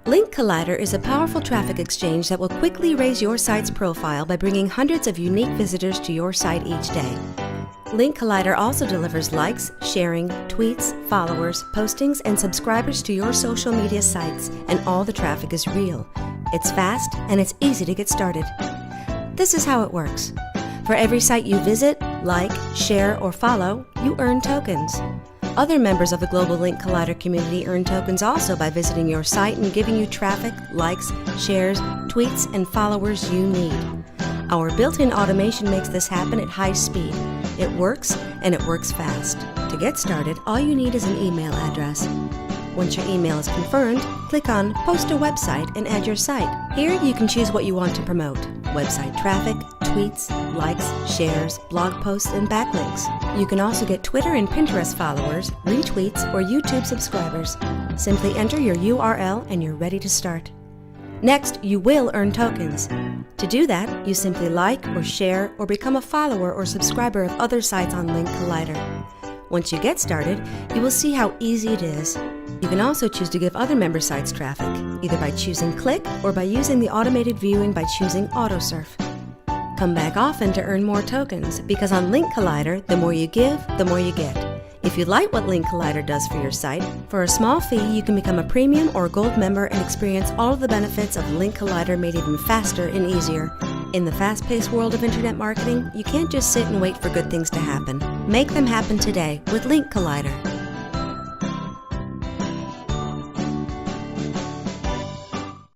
Link Collider is a powerful traffic exchange that will quickly raise your site's profile by bringing hundreds of unique visitors to your site each day. Link Collider also delivers likes, sharing, tweets, followers, postings, and subscribers to your social media sites, and all the traffic is real. It's fast and it's easy to get started. This is how it works. For every site you visit, like, share, or follow, you earn tokens. Other members of the global Link Collider community earn tokens also by visiting your site and giving you traffic, likes, shares, tweets, and followers you need. Our built-in automation makes this happen at high speed. It works, and it works fast. To get started, all you need is an email address. Once your email is confirmed, click on Post a Website and add your site. Here you can choose what you want to promote: website traffic, tweets, likes, shares, blog posts, and backlinks. You can also get Twitter and Pinterest followers, retweets, or YouTube subscribers. Simply enter your URL and you're ready to start. Next, you will earn tokens. To do that, you simply like or share or become a follower or subscriber of other sites on Link Collider. Once you get started, you will see how easy it is. You can also choose to give other member sites traffic, either by choosing Click or by using the automated viewing by choosing AutoSurf. Come back often to earn more tokens, because on Link Collider, the more you give, the more you get. If you like what Link Collider does for your site, for a small fee you can become a premium or gold member and experience all of the benefits of Link Collider made even faster and easier. In the fast-paced world of internet marketing, you can't just sit and wait for good things to happen. Make them happen today with Link Collider.